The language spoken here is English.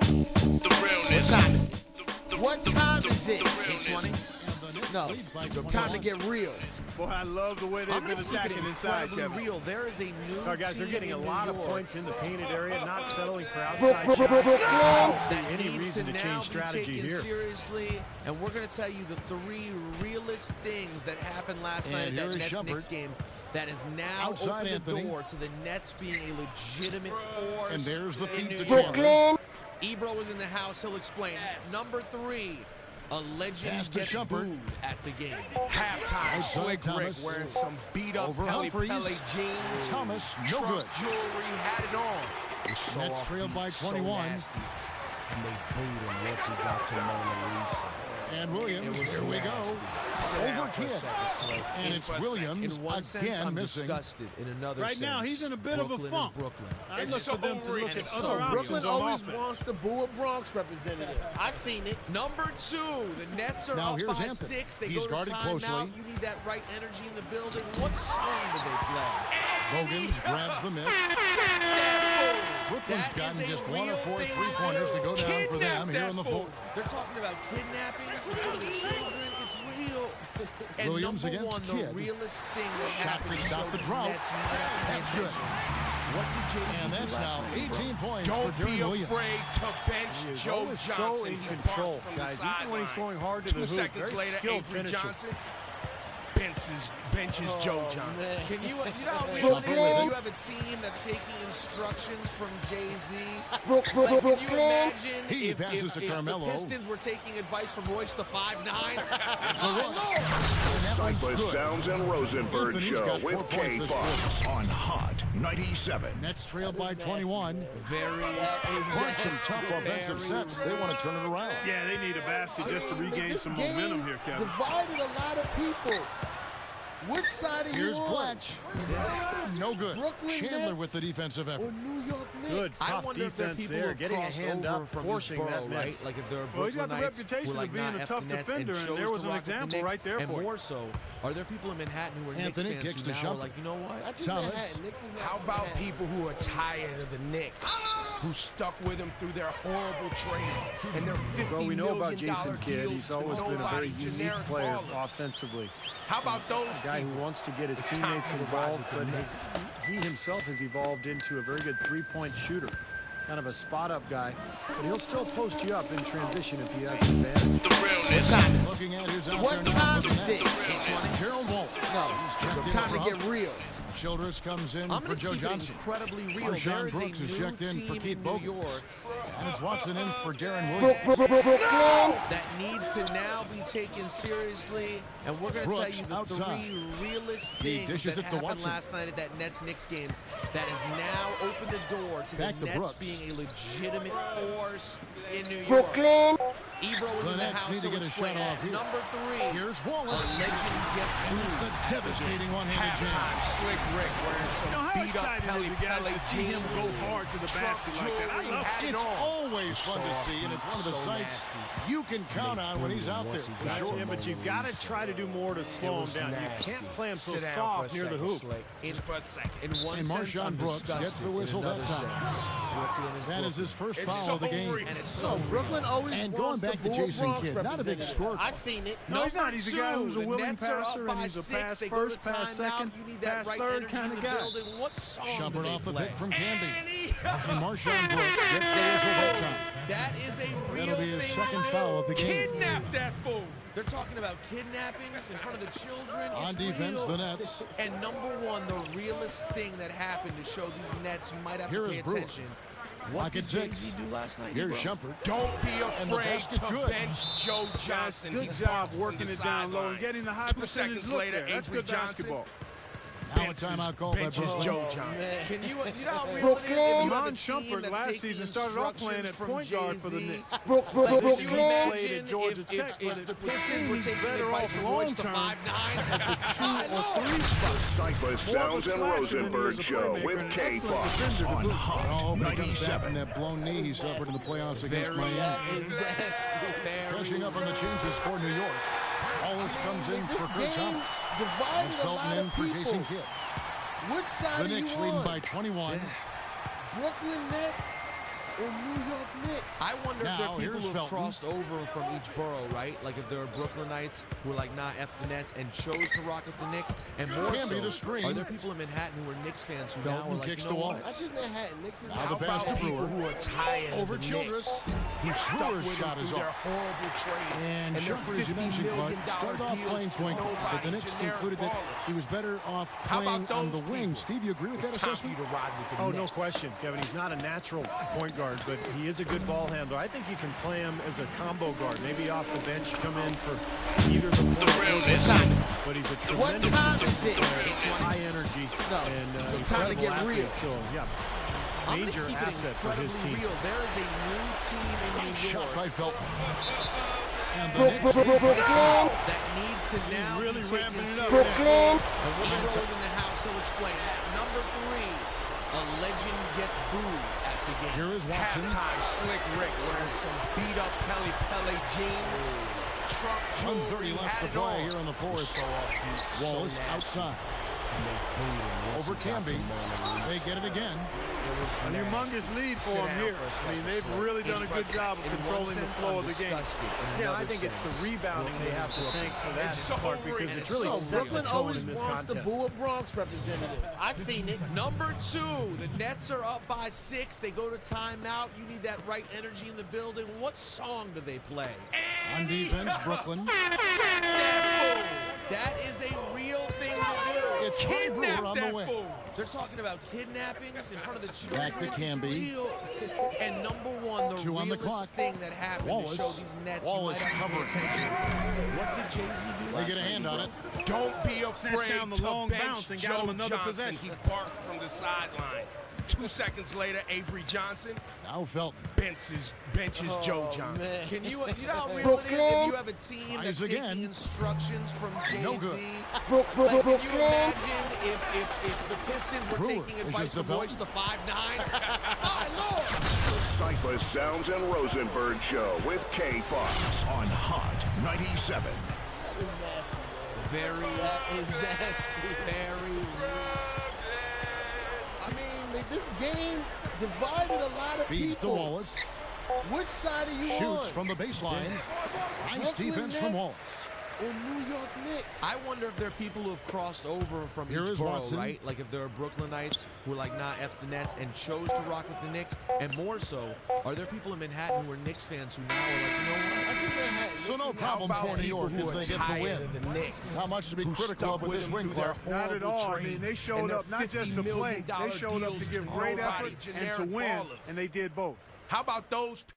The realness. What time is it? 8:20. No, time to get real. Boy, I love the way they've been attacking inside, Kevin. Real. There is a new All right, guys, they're getting a lot of points in the painted area, not settling for outside shots. I don't see any reason to change strategy here. Seriously, and we're going to tell you the three realest things that happened last night at that Nets-Knicks game that has now opened the door to the Nets being a legitimate force. And there's the feed to Brooklyn. Ebro is in the house. He'll explain. Number 3. A legend gets booed at the game. Halftime, Slick Rick wearing some beat-up Pele jeans. Thomas, no good. Jewelry, had it on. Nets trailed by 21. And they booed him once he got to Mona Lisa. And Williams, here we go. Over kid. And it's Williams In one sense, again I'm missing. disgusted. In another Right sense, now, he's in a bit of a Brooklyn funk. is Brooklyn. I look for them to look at other Brooklyn options on always offense. wants to boo a Bronx representative. I seen it. Number 2, the Nets are Now up here's by Anthony. 6. They He's go to guarded timeout. closely. You need that right energy in the building. What song do they play? Bogans grabs the miss. Brooklyn's gotten just 1 or 4 3-pointers to go down for them here in the fourth. They're talking about kidnappings in front of the children. It's real. And Williams number against 1, the Kidd. realest thing that Shot happened to to stop show the drought. Nets, you might have to pay That's good. attention. What did Jay-Z And do that's last now night, bro? 18 points for Don't be Darren Williams. afraid to bench He's Joe always Johnson. so in He control, barks from the guys. Even when he's sideline. going hard to the 2 hoop, seconds very later, skilled Avery finisher. Johnson benches Joe Johnson. Can you know how real it is when you have a team that's taking instructions from Jay-Z? Like, can you imagine He if passes to Carmelo. the Pistons were taking advice from Royce the 5'9"? Cypress Sounds and Rosenberg Show with K-Fox on Hot 97. Nets trailed by 21. Very Quite some tough offensive sets. They want to turn it around. Yeah, they need a basket just to regain This some game momentum here, Kevin. divided a lot of people. Which side are Here's you on? Bletch. No good. Brooklyn Chandler Nets with the defensive or effort. New York Knicks? Good, I tough wonder if there are defense people there, who have getting a crossed hand over up, from forcing East that Borough, miss. right? Like if there are Well, he's got the Brooklynites reputation who are of being not a F tough the Nets defender, and chose there was to an rock with the example Knicks. right there and for you. more so, are there people in Manhattan who are Anthony Knicks kicks to fans who now are Shumpert. like, you know what? Not just Thomas. Manhattan. Knicks is not How just about Manhattan. people who are tired of the Knicks, who stuck with him through their horrible trades and their $50 Well, we know about million Jason Kidd. deals He's to always been a nobody, very unique generic player ballers? offensively. How about those A guy who people? wants to get his It's time teammates to ride involved, with the but Knicks. he himself has evolved into a very good three-point shooter. Kind of a spot-up guy, but he'll still post you up in transition if he has an advantage. The realness. Looking at who's out What there now time for the is it? Nets. Gerald Wall. No, time to get real. Childress comes in I'm for going to Joe keep it Johnson. incredibly real. Marshawn There is Brooks a is new checked in for team Keith in New Bogans. York And it's Watson in for Darren Williams. that needs to now be taken seriously, and we're going to tell Brooks you the outside. 3 realest He things dishes that it to happened Watson. last night at that Nets-Knicks game that has now opened the door to Back the to Nets Brooks. being a legitimate force in New York. Brooklyn. Ebro is The in the Nets house, need to so get a explain shot off it. here. Number 3, Here's a Wallace. legend gets And it's the booed. devastating one-handed Halftime, jam. Slick Rick wearing some How beat-up excited Pele is you guys to see him go hard to the basket like that? I love it. It's always fun to see, and it's one of the sights you can count on when he's out there. For sure. Yeah, but you got to try to do more to slow him down. You can't play him so soft near the hoop. Just for a second. In one And sense, Marshawn I'm Brooks disgusted. gets the whistle In another that time. sense, Brooklyn is That is his first It's foul so of the game. real. And it's No, so Brooklyn always And wants going back to boo a Jason Bronx Kidd, not a big representative. scorer. I seen it. No, he's not. He's a guy who's a The willing Nets are up passer, by and he's a 6. pass They first, go to pass timeout. second, You need that pass right third energy kind in of the guy. building. What song do Shumpert they off the play? pick from Canby. And Marshawn Brooks gets the whistle that time. That is a real That'll be his thing. second foul of the game. Kidnap that fool. They're talking about kidnappings in front of the children. On It's defense, real. the Nets. And number 1, the realest thing that happened to show these Nets you might have Here to is pay Brewer. attention. What Lock did at 6. Jay-Z do last night? Here's bro? Shumpert. Don't be the afraid basket to good. bench Joe Johnson. Good He job barks from working the it down low and sideline. getting the high 2 percentage seconds look later, there. That's Avery good basketball. Now a timeout called by benches Brooklyn. Joe Johnson. Can you know how real it is? If you have a Iman team Shumpert that's last taking season started off playing instructions at from point guard for the Jay-Z, Knicks. like, Position can he you played imagine at Georgia if Tech, but the it Pistons were seems taking better advice off from Royce the long-term 5'9"? 2 or 3 spots. Cypress Sounds and Rosenberg Show with K-Fox on Hot Back from 97. that blown knee he suffered in the playoffs against Miami. Catching up on the changes for New York. Wallace comes in This for Kurt game Thomas. And divided a Felton lot in of for people. Jason Kidd. Which side The are you Knicks leading on? by 21. Brooklyn Nets or New York Knicks. I wonder if there Now, are people here's who have Felton. crossed over from each borough, right? Like if there are Brooklynites who are like, nah, F the Nets, and chose to rock with the Knicks. And more Can be the so, screen. are there people in Manhattan who are Knicks fans who Felton now are like, kicks you know to what? Wallace. I just Manhattan. Knicks is Now How the pass about to people Brewer. who are tired Over of the Childress. Knicks, who stuck Brewer's with shot them is through their off. horrible trades And their Shumpert, as you $50 mentioned, Clark, million started off deals playing to point guard, but the nobody, Knicks generic concluded that ballers. he was better off How playing about on the those wing. people? Steve, you agree with that It's time for you assessment? to ride with the Oh, Nets. no question, Kevin. He's not a natural point guard, but he is a good ball handler. I think you can play him as a combo guard, maybe off the bench, come in for either the point or the shot. But he's a What tremendous time is it? high energy No, and it's time to incredible get athlete. real. So, yeah, I'm gonna major keep it asset for his incredibly team. real. There is a new team in New Shot York by Felton. And the Knicks that needs to now really be taken ramping it up seriously. now. And we'll be rolling in the house, he'll explain. Number 3, a legend gets booed at the game. Here is Watson. Halftime, Slick Rick wearing some beat-up Pele jeans. Trump 1:30 left to play here in the fourth. Wallace outside. Over Camby. They get it again. A humongous lead for him here. I mean, they've really done a good job of controlling the flow of the game. Yeah, I think it's the rebounding they have to thank for that part because it's really So set the Brooklyn tone always in this wants to contest. boo a Bronx representative. I seen it. Number 2, the Nets are up by 6. They go to timeout. You need that right energy in the building. What song do they play? On defense, Brooklyn. That is a real thing to do. It's Ray Brewer on the wing. They're talking about kidnappings in front of the children. Back to Camby. It's real. And number 1, the 2 on the realest clock. thing that happened Wallace. to show these Nets. Wallace you might have to covering. pay attention. What did Jay-Z do They last get a night? hand on it. Don't be afraid down the to long bench bounce and got Joe him another Johnson. possession. He barked from the sideline. 2 seconds later, Avery Johnson Now Felton. benches Joe Johnson. Man. Can you know how real it is if you have a team Tries that's again. taking instructions from Jay-Z? No good. Like, can you imagine if the Pistons were Brewer taking is advice just a from Royce the 5'9"? My Lord! The Cypress Sounds and Rosenberg Show with K Fox on Hot 97. That is nasty. Very, That is nasty. very real. I mean, this game divided a lot of Feeds to people. Wallace. Which side are you on? Shoots from the baseline. Nice Brooklyn defense from Nets Wallace. or New York Knicks? I wonder if there are people who have crossed over from Here each is borough, Watson. right? Like if there are Brooklynites who are like, nah, F the Nets, and chose to rock with the Knicks. And more so, are there people in Manhattan who are Knicks fans who now are like, you know what? I think Manhattan. So no How problem about for New people York who as are they get the tired win. of the Knicks, Not much to be who critical stuck of with this them win, through their Clark. Not at horrible all. I mean, they trades showed and up not their just to $50 play. million They showed up to deals give to great nobody, effort and to generic win, ballers. and they did both. How about those